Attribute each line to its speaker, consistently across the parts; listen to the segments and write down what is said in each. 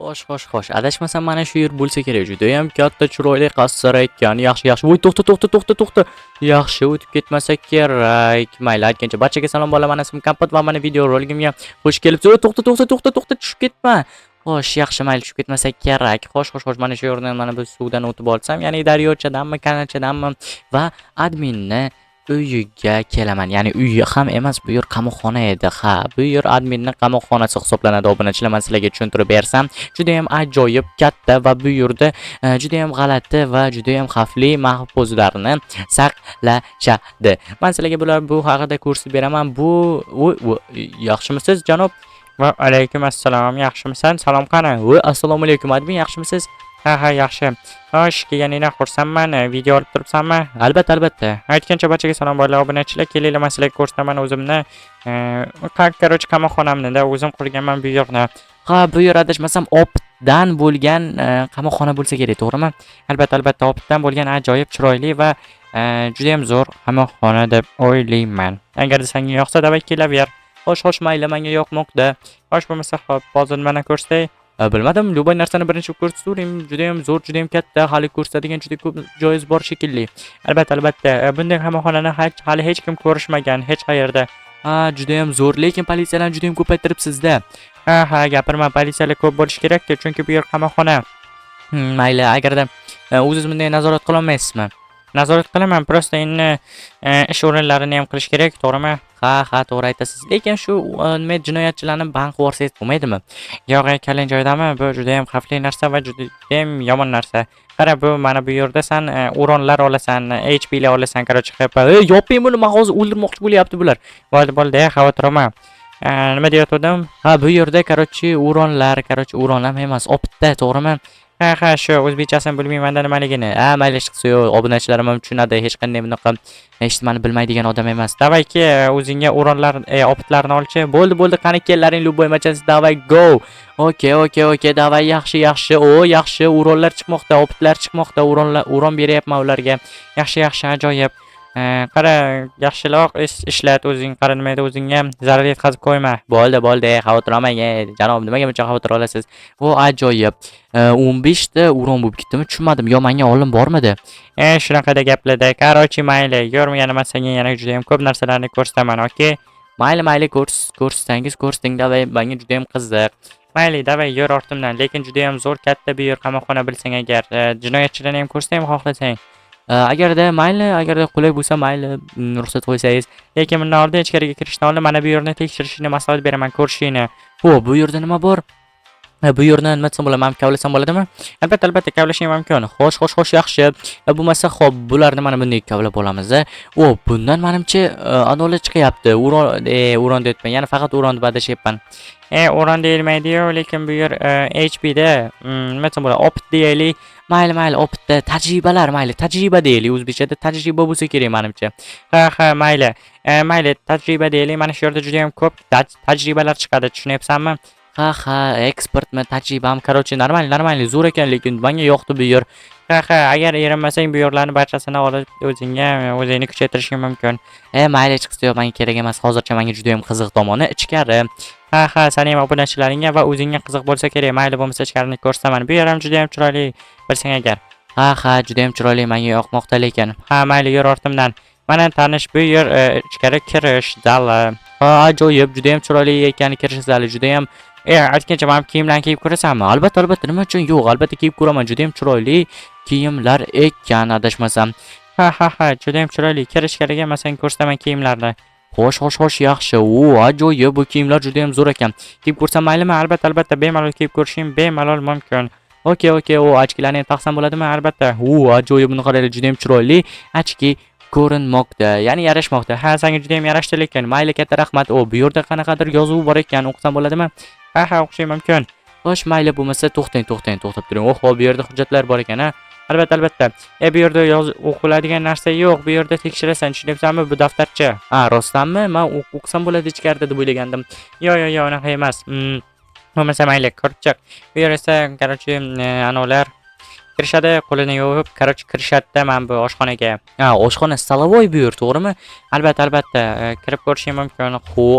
Speaker 1: Xo'sh. Adashmasam mana shu yer bo'lsa kerak. Judayam katta, chiroyli qasr ekan. Yaxshi. Voy, to'xta. Yaxshi, o'tib ketmasa kerak. Mayli, aytgancha barchaga salom bolalar. Mana ismim Kompot va mana video roligimga xush kelibsiz. To'xta, tushib ketma. Xo'sh, yaxshi, mayli, tushib ketmasa kerak. Xo'sh. Mana shu yerdan mana bu suvdan o'tib olsam, ya'ni daryochadanmi, kanalchadanmi va adminni uyiga kelaman. Ya'ni uyi ham emas, bu yer qamoqxona edi. Ha, bu yer adminni qamoqxonasi hisoblanadi. Obunachilar, men sizlarga tushuntirib bersam, juda ham ajoyib katta va bu yerda juda ham g'alati va juda ham xavfli mahbuslarni saqlashadi. Men sizlarga bu haqida ko'rsatib beraman. Bu yaxshimisiz, janob? Va alaykum assalom. Yaxshimisan? Salom qani? Va assalomu alaykum admin, yaxshimisiz? Ha, yaxshi. Xo'sh, kelganingdan xursandman. Video olib turibsanmi? Albatta. Aytgancha barchaga salom bolalar, obunachilar, kelinglar, men sizlarga ko'rsataman o'zimni. Korоче, qamoqxonamni-da o'zim qurganman bu yerni. Ha, bu yer adashmasam optdan bo'lgan qamoqxona bo'lsa kerak, to'g'rimi? Albatta, optdan bo'lgan ajoyib chiroyli va juda ham zo'r qamoqxona deb o'ylayman. Agar senga yoqsa, davay kelaver. Xo'sh, mayli, menga yoqmoqda. Xo'sh, bo'lmasa, hop, hozir mana ko'rsatay. Bilmadim, любой narsani birinchi ko'rsatuvdim. Juda ham zo'r, juda ham katta, hali ko'rsatadigan juda ko'p joyiz bor shekilli. Albatta, bunday qamoqxonani hali hech kim ko'rishmagan hech qayerda. Ha, juda ham zo'r, lekin politsiyalarni juda ham ko'paytiribsiz-da. Ha, gapirma, politsiyalar ko'p bo'lish kerak-ku, chunki bu yer qamoqxona. Mayli, agarda o'zingiz bunday nazorat qila olmaysizmi? Nazorat qilaman, prosta endi ish o'rinlarini ham qilish kerak, to'g'rimi? Ha, to'g'ri aytasiz. Lekin shu nima jinoyatchilarni bank vorsangiz bo'lmaydimi? Yo'q, kalin joydami? Bu juda ham xavfli narsa va juda ham yomon narsa. Qara, bu mana bu yerda sen o'rinlar olasan, HP'lar olasan, короче, yoping buni, men hozir o'ldirmoqchi bo'lyapti bular. Bo'ldi, xavotir olma. Nima deyotgandim? Ha, bu yerda короче, o'rinlar ham emas, optda, to'g'rimi? Ha, shu o'zbekchasini bilmayman-da nimaligini. Mayli, ish qilsa, obunachilarim ham tushunadi, hech qanday bunaqa eshitmani bilmaydigan odam emas. Davayki, o'zingga o'rinlar, optlarni olchi. Bo'ldi, qani kellaring, любой machasiz, davay go. Okay, davay, yaxshi. Yaxshi, o'rinlar chiqmoqda, optlar chiqmoqda, o'rin beryapman ularga. Yaxshi, ajoyib. Qara, yaxshiroq ishlat o'zing, qara nima edi, o'zingga zarar yetkazib qo'yma. Bo'ldi, xavotir olmang, janob, nimaga buncha xavotir olasiz? O, ajoyib. 15 ta o'rin bo'lib ketdimi? Tushunmadim. Yo, menga olim bormidi? Shunaqada gaplarda. Короче, mayli, yurmagani men senga yana juda ham ko'p narsalarni ko'rsataman, okey? Mayli, ko'rsating, davay, menga juda ham qiziq. Mayli, davay, yur ortimdan, lekin juda ham zo'r katta bir yer qamoqxona bilsang agar, jinoyatchilarni ham ko'rsatay ham xohlasang. Agarda qulay bo'lsa, mayli, ruxsat qo'ysangiz. Lekin bundan oldin ichkariga kirishdan oldin mana bu yerni tekshirishni maslahat beraman, ko'rishingni. Bu yerda nima bor? Bu yerni nima desam bo'ladimi? Kavlasam bo'ladimi? Albatta, kavlashing mumkin. Xo'sh, yaxshi. Bo'lmasa, xo'p, bularni mana bunday kavlab olamiz. Bundan menimcha adolat chiqyapti. O'ron deyapman. Ya'ni faqat o'ron deb adashyapman. O'ron deyilmaydi-yu, lekin bu yer HP da, nima desam bo'ladi? Opt deylik. Mayli, optda tajribalar, tajriba deylik. O'zbekchada tajriba bo'lsa kerak menimcha. Ha, mayli. Tajriba deylik. Mana shu yerda juda ham ko'p tajribalar chiqadi, tushunyapsanmi? Ha, ekspertmi, tajribam, короче, normal, zo'r ekan, lekin menga yoqdi bu yer. Ha, agar erinmasang, bu yerlarni barchasini olib o'zingni kuchaytirishing mumkin. Mayli, chiqsa yo'q, menga kerak emas. Hozircha menga juda ham qiziq tomoni ichkari. Ha, seni ham obunachilaringga va o'zingga qiziq bo'lsa kerak. Mayli, bo'lmasa ichkarini ko'rsataman. Bu yer ham juda ham chiroyli, bilsang agar. Ha, juda ham chiroyli, menga yoqmoqda lekin. Ha, mayli, yur ortimdan. Mana tanish bu yer ichkari kirish zali. Ha, ajoyib, juda ham chiroyli ekan kirish zali, juda ham aytgancha men kiyimlarni kiyib ko'rasanmi? Albatta, nima uchun yo'q? Albatta kiyib ko'raman. Juda ham chiroyli kiyimlar ekan, adashmasam. Ha, juda ham chiroyli. Kirish kerak emas, men ko'rsataman kiyimlarni. Xo'sh, yaxshi. Ajoyib, bu kiyimlar juda ham zo'r ekan. Kiyib ko'rsam maylimi? Albatta, bemalol kiyib ko'rishing bemalol mumkin. Okey, ochkilarni ham taqsam bo'ladimi? Albatta. Ajoyib, buni qaranglar, juda ham chiroyli. Ochki ko'rinmoqda, ya'ni yarashmoqda. Ha, senga juda ham yarashdi lekin. Mayli, katta rahmat. Bu yerda qanaqadir yozuv bor ekan, o'qisam bo'ladimi? Ha, o'qishim mumkin. Xo'sh, mayli, bo'lmasa to'xtab turing. Bu yerda hujjatlar bor ekan, ha. Albatta. Bu yerda o'qiladigan narsa yo'q. Bu yerda tekshirasan, tushunyapsanmi? Bu daftarcha. Ha, rostdanmi? Men o'qisam bo'ladi ichkarida deb o'ylagandim. Yo'q, unaqa emas. Bo'lmasa mayli, ko'rib chiq. Bu yer esa, короче, anovlar kirishadi, qo'lini yuvib, короче, kirishadi mana bu oshxonaga. Ha, oshxona stolovoy bu yer, to'g'rimi? Albatta, kirib ko'rishing mumkin.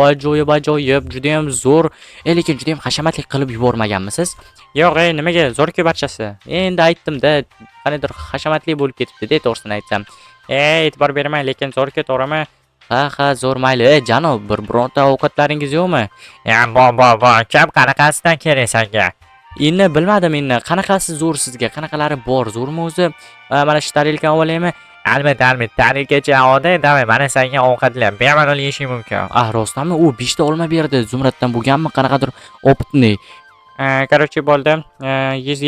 Speaker 1: Ajoyib, juda ham zo'r. Lekin juda ham hashamatli qilib yubormaganmisiz? Yo'q, nimaga zo'r-ku barchasi. Endi aytdim-da, qaniydir hashamatli bo'lib ketibdi-da, to'g'risini aytsam. E'tibor bermang, lekin zo'r-ku, to'g'rimi? Ha, zo'r mayli. Janob, bironta ovqatlaringiz yo'qmi? Bor. Kam qanaqasidan kerak senga? Endi bilmadim endi. Qanaqasi zo'r sizga? Qanaqalari bor? Zo'rmi o'zi? Mana shu tarelkani olaymi? Albatta, tarelkacha oldi, davay, mana senga ovqatlar bemalol yeyishing mumkin. Rostdanmi? U 5 ta olma berdi. Zumraddan bo'lganmi? Qanaqadir opitni. Короче, bo'ldi.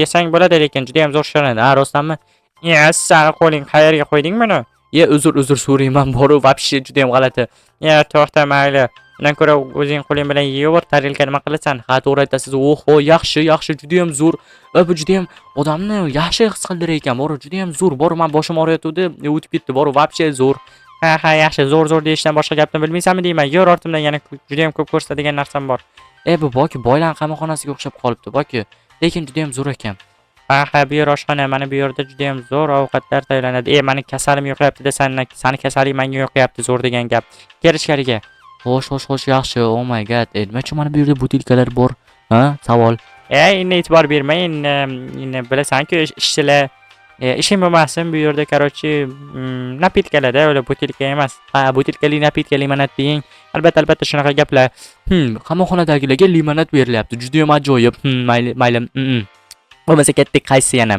Speaker 1: Yesang bo'ladi, lekin juda ham zo'r shirin. Rostdanmi? Sani qo'ling qayerga qo'yding buni? Uzr so'rayman, boru вообще juda ham g'alati. To'xta, mayli. Undan ko'ra o'zing qo'ling bilan yeyaver, tarelka nima qilasan? Ha, to'g'ri aytasiz. Oho, yaxshi, juda ham zo'r. Bu juda ham odamni yaxshi his qildirar ekan. Boru juda ham zo'r. Boru men boshim og'riyotdi, o'tib ketdi. Boru вообще zo'r. Ha, yaxshi, zo'r deyishdan boshqa gapni bilmaysanmi deyman. Yor ortimdan yana juda ham ko'p ko'rsatadigan narsam bor. Bu boki boylar qamoqxonasiga o'xshab qolibdi, boki. Lekin juda ham zo'r ekan. Ha, bu yer oshxona, mana bu yerda juda ham zo'r ovqatlar tayyorlanadi. Meni kasalim yo'qyapti-da, sani kasaling menga yo'qyapti, zo'r degan gap. Kel ichkariga. Xo'sh, yaxshi. Oh my god. Nima uchun mana bu yerda butilkalar bor? Ha, savol. Endi e'tibor bermang. Endi bilasan-ku, ishchilar ishim bo'lmasin bu yerda, короче, napitkalarda, o'la butilka emas. Ha, butilkali napitka limonad deng. Albatta shunaqa gaplar. Qamoqxonadagilarga limonad berilyapti. Juda ham ajoyib. Mayli. Bo'lmasa ketdik, qaysi yana?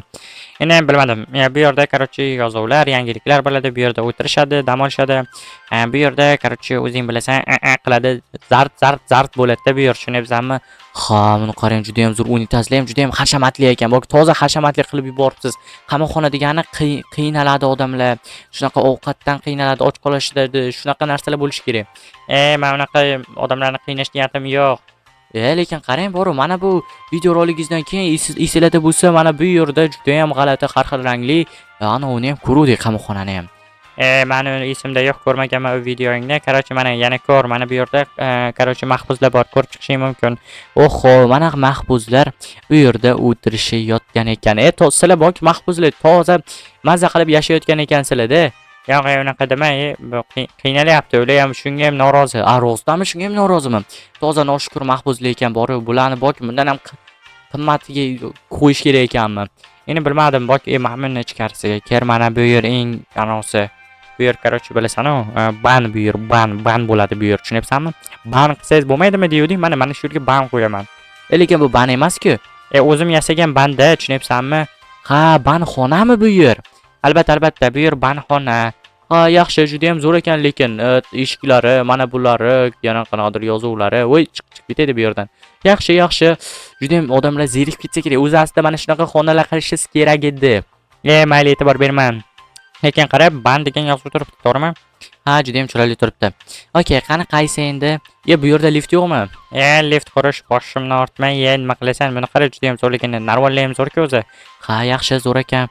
Speaker 1: Endi bilmadim. Bu yerda короче yozuvlar, yangiliklar bo'ladi. Bu yerda o'tirishadi, dam olishadi. Bu yerda короче o'zing bilasan, qiladi, zart bo'ladi-da bu yer, tushunyapsanmi? Ha, buni qarang, juda ham zo'r. Unitazlar ham juda ham hashamatli ekan. Bak, toza hashamatli qilib yuboribsiz. Qamoqxona degani qiynaladi odamlar. Shunaqa ovqatdan qiynaladi, och qolishadi, shunaqa narsalar bo'lishi kerak. Men unaqa odamlarni qiynash niyatim yo'q. Lekin qarang, boru mana bu videoroligingizdan keyin esingizda bo'lsa, mana bu yerda juda ham g'alati, har xil rangli, ana uni ham ko'rdik, qamoqxonani ham. Meni esimda yo'q, ko'rmaganman u videoingni. Короче, mana yana ko'r, mana bu yerda короче mahbuslar bor, ko'rib chiqishing mumkin. Oho, mana mahbuslar bu yerda o'tirishi yotgan ekan. Sizlar bok mahbuslar toza mazza qilib yashayotgan ekansizlar-da. Yo'q, unaqa demang, qiynalyapti, ular ham shunga ham norozi. Rostdanmi, shunga ham noroziman. Toza noshukur mahbuslar ekan, borib bularni bok bundan ham qimmatiga qo'yish kerak ekanmi? Endi bilmadim, bok Mahmudni ichkarisiga ker, mana bu yer eng anosi. Bu yer короче bilasan-ku, ban bu yer, ban bo'ladi bu yer, tushunyapsanmi? Ban qilsangiz bo'lmaydimi deyuvding, mana shu yerga ban qo'yaman. Lekin bu ban emas-ku. O'zim yasagan banda, tushunyapsanmi? Ha, banxonami bu yer? Albatta, bu yer banxona. Ha, yaxshi, juda ham zo'r ekan, lekin eshiklari, mana bulari, yana qanaqadir yozuvlari, voy, chiq ketadi bu yerdan. Yaxshi. Juda ham odamlar zerikib ketsa kerak. O'zi aslida mana shunaqa xonalar qilishingiz kerak edi. Mayli, e'tibor berman. Lekin qarab, ban degan yozuv turibdi, to'g'rimi? Ha, juda ham chiroyli turibdi. Okay, qani qaysi endi? Bu yerda lift yo'qmi? Lift qurish boshimni ortmay, nima qilasan? Buni qara, juda ham zo'r ekan. Narvonlar ham zo'r-ku o'zi. Ha, yaxshi, zo'r ekan.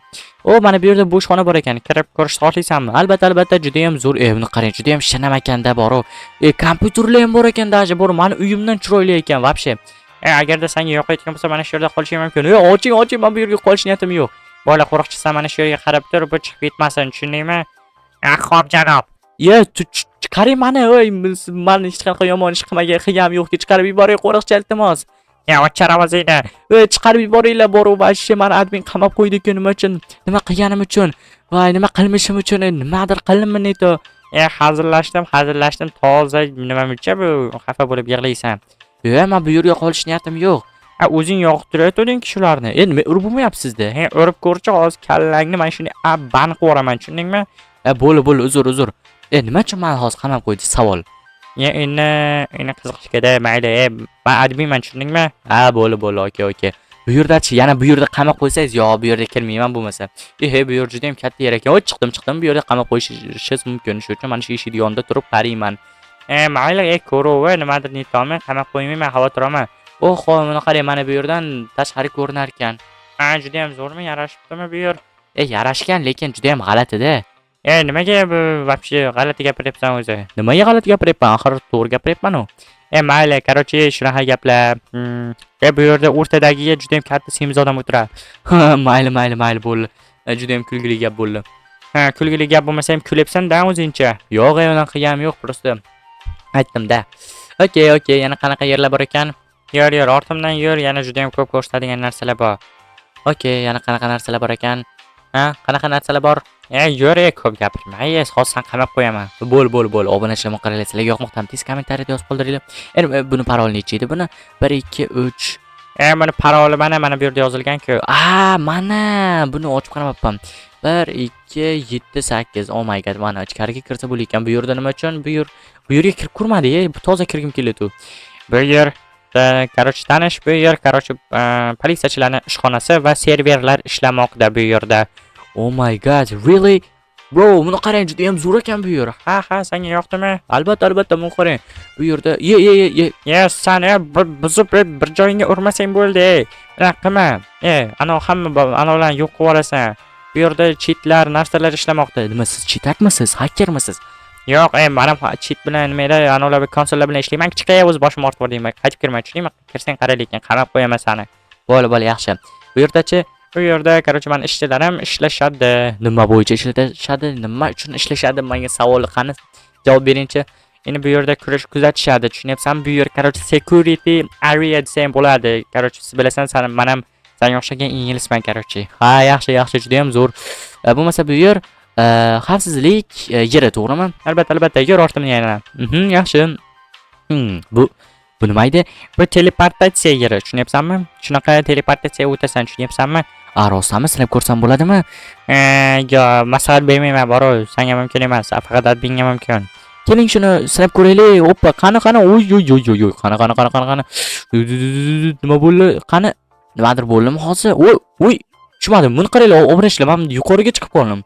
Speaker 1: Mana bu yerda bo'sh xona bor ekan. Kirib ko'rish xohlaysanmi? Albatta, juda ham zo'r. Buni qarang, juda ham shinam ekanda, boru. Kompyuterlar ham bor ekan, даже bor. Meni uyimdan chiroyli ekan, вообще. Agarda senga yoqayotgan bo'lsa, mana shu yerda qolishing mumkin. Oching, men bu yerga qolish niyatim yo'q. Bola qo'riqchisi mana shu yerga qarab tur, bu chiqib ketmasin, tushundingmi? Xo'p, janob. Chiqaring mani, meni hech qanaqa yomon ish qilganim yo'q-ku, chiqarib yuboring, qo'riqchi, iltimos. O'chiramasinglar. Chiqarib yuboringlar, boru, vashshi, meni admin qamab qo'ydi-ku, nima uchun? Nima qilganim uchun? Voy, nima qilmishim uchun? Nimadir qildimmi neto? Hazillashdim, toza nimacha bu, xafa bo'lib yig'laysan. Men bu yerga qolish niyatim yo'q. O'zing yoqtirayotding shularni. Nima urib bo'lmayapsiz-da? Urib ko'rchi, hozir kallangni men shuni ban qilib yuboraman, tushundingmi? Bo'ldi, uzr. Nima uchun meni hozir qamab qo'ydi? Savol. Endi qiziqishga-da, mayli. Men adminman, tushundingmi? Bo'ldi, okey. Bu yerda-chi, yana bu yerda qamab qo'ysangiz, bu yerda kelmayman bo'lmasa. Bu yer juda ham katta yer ekan. Chiqdim, bu yerda qamab qo'yishingiz mumkin. Shuning uchun mana shu eshik yonida turib qarayman. Mayli, ko'rov, nimadir netolmay qamab qo'ymayman, xavotir olma. Oho, buni qarang, mana bu yerdan tashqari ko'rinar ekan. Juda ham zo'rmi, yarashibdimi bu yer? Yarashgan, lekin juda ham g'alati-da. Nimaga bu вообще g'alati gapiryapsan o'zi? Nimaga g'alati gapiryapman? Axir to'g'ri gapiryapman-ku. Mayli, короче, shunaqa gaplar. Bu yerda o'rtadagiga juda ham katta semiz odam o'tiradi. Mayli bo'ldi. Juda ham kulgili gap bo'ldi. Kulgili gap bo'lmasa ham kulyapsan-da o'zingcha. Yo'q, unaqa ham yo'q, просто aytdim-da. Okay, yana qanaqa yerlar bor ekan? Yur, ortimdan yur, yana juda ham ko'p ko'rsatadigan narsalar bor. Okay, yana qanaqa narsalar bor ekan? Qanaqa narsalar bor? Yur, ko'p gapirma. Hozir qamab qo'yaman. Bo'l. Obunachilarga qaranglar, sizlarga yoqmoqdami? Tez kommentariyada yozib qoldiringlar. Endi buni paroli necha edi buni? 1 2 3. Buni paroli mana bu yerda yozilgan-ku. Mana buni ochib qaramabman. 1 2 7 8. Oh my god, mana ichkariga kirsa bo'lar ekan. Bu yerda nima uchun? Bu yerga kirib ko'rmadi, toza kirgim keladi. Bu yer короче, tanish bu yer, короче, politsiyachilarning ishxonasi va serverlar ishlamoqda bu yerda. Oh my god, really? Bro, buni qarang, juda ham zo'r ekan bu yer. Ha, senga yoqdimi? Albatta, buni qarang. Bu yerda sen buzib bir joyingga urmasang bo'ldi. Qilma. Analarni yo'q qilib olasan. Bu yerda cheatlar, narsalar ishlamoqda. Nima siz cheatakmisiz? Hakkermisiz? Yo'q, mana cheat bilan nimalar, analar konsollar bilan ishlayman. Chiqay, o'z boshim ortib bordingmi? Qaytib kirmay tushdingmi? Kirsang qara lekin qamab qo'yaman seni. Bo'l, yaxshi. Bu yerdachi? Bu yerda, короче, men ishchilarim ishlashadi. Nima bo'yicha ishlashadi? Nima uchun ishlashadi? Menga savolga qani javob beringchi. Endi bu yerda kuzatishadi. Tushunyapsanmi? Bu yer, короче, security area desam bo'ladi. короче, siz bilasan, men ham senga o'xshagan inglizman, короче. Ha, yaxshi, juda ham zo'r. Bo'lmasa bu yer xavfsizlik yeri, to'g'rimi? Albatta, yer ortimdan yana. Yaxshi. Bu nima edi? Bu teleportatsiya yeri, tushunyapsanmi? Shunaqa teleportatsiya o'tasan, tushunyapsanmi? Rostami, sinab ko'rsam bo'ladimi? Maslahat bermayman, bor, senga mumkin emas, faqat adminga mumkin. Keling, shuni sinab ko'raylik. Oppa, qani. Oy, qani. Nima bo'ldi? Qani? Nimadir bo'ldimi hozir? Oy. Tushmadim. Buni qaranglar, obrashlar, men yuqoriga chiqib qoldim.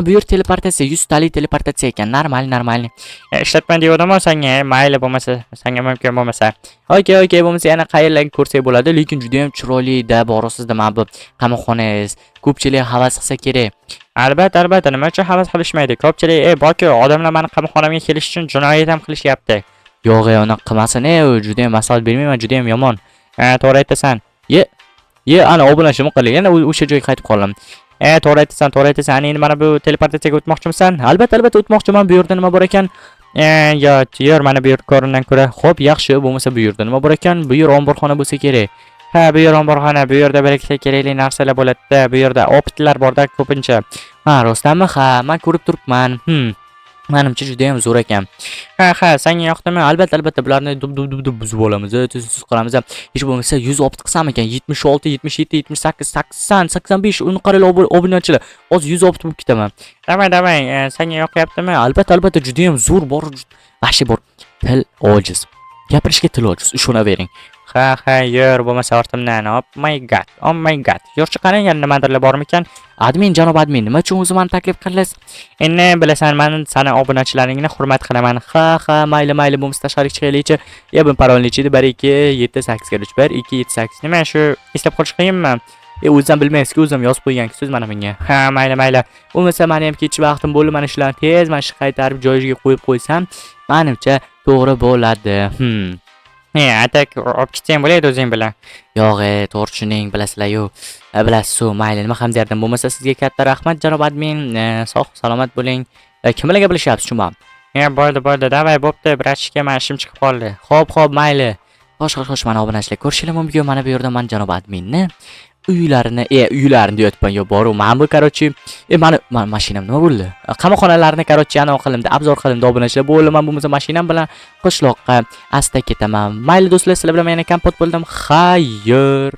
Speaker 1: Bu yer teleportatsiya, 100 talik teleportatsiya ekan. Normal. Ishlatma deyapman senga, mayli bo'lmasa, senga mumkin bo'lmasa. Okay, bo'lmasa yana qayerlarga ko'rsak bo'ladi, lekin juda ham chiroyli-da, borasizda mana bu qamoqxonangiz. Ko'pchilik havas qilsa kerak. Albatta, nima uchun havas qilishmaydi? Ko'pchilik, boki, odamlar meni qamoqxonamga kelish uchun jinoyat ham qilishyapti. Yo'q, unaqa qilmasin, juda ham maslahat bermayman, juda ham yomon. To'g'ri aytasan. Ana obunachim qiling. Yana o'sha joyga qaytib qoldim. To'g'ri aytasan. Endi mana bu teleportatsiyaga o'tmoqchimisan? Albatta, o'tmoqchiman. Bu yerda nima bor ekan? Yer mana bu yer ko'rindan ko'ra. Xo'p, yaxshi. Bo'lmasa bu yerda nima bor ekan? Bu yer omborxona bo'lsa kerak. Bu yer omborxona. Bu yerda biriksa kerakli narsalar bo'ladi-da. Bu yerda optlar bor-da ko'pincha. Rostami? Ha, men ko'rib turibman. Menimcha juda ham zo'r ekan. Ha, senga yoqdimi? Albatta, bularni dub buzib olamiz, tez qilamiz. Hech bo'lmasa 100 opt qilsam ekan, 76, 77, 78, 80, 85 uni qaranglar obunachilar. Hozir 100 opt bo'lib ketaman. Davay, senga yoqyaptimi? Albatta, juda ham zo'r bor. Vashi bor. Til ojiz. Gapirishga til ojiz. Ishonavering. Ha, yer bo'lmasa ortimdan. Oh my god. Yo'qchi qarang, nimadirlar bormikan? Janob admin, nima uchun o'zi meni taklif qildingiz? Endi bilasan, men seni obunachilaringni hurmat qilaman. Ha, mayli, bo'lmasa tashqariga chiqaylikchi. Bu parol necha edi? 1 2 7 8 ga 1 2 7 8. Nima shu eslab qolish qiyinmi? O'zim bilmaysiz-ku, o'zim yozib qo'ygan-siz mana menga. Ha, mayli. Bo'lmasa meni ham ketish vaqtim bo'ldi. Mana shularni tez mana shu qaytarib joyiga qo'yib qo'ysam, menimcha to'g'ri bo'ladi. Atak olib ketsang bo'ladi o'zing bilan. Yo'q, to'g'ri tushuning, bilasizlar-ku. Bilasiz-ku, mayli, nima ham derdim. Bo'lmasa sizga katta rahmat, janob admin. Sog' salomat bo'ling. Kim bilan gaplashyapsiz, tushunmadim. Bo'ldi, davay, bo'pti, birashga men ishim chiqib qoldi. Xo'p, mayli. Xo'sh, mana obunachilar ko'rishinglar mumkin. Mana bu yerda men janob adminni uylarini deyapman, yo boru. Men bu, короче, mani mashinam nima bo'ldi? Qamoqxonalarni, короче, ana qilimda, obzor qilimda obunachilar bo'ldi. Men bo'lmasa mashinam bilan qishloqqa asta ketaman. Mayli do'stlar, sizlar bilan yana kompot bo'ldim. Xayr.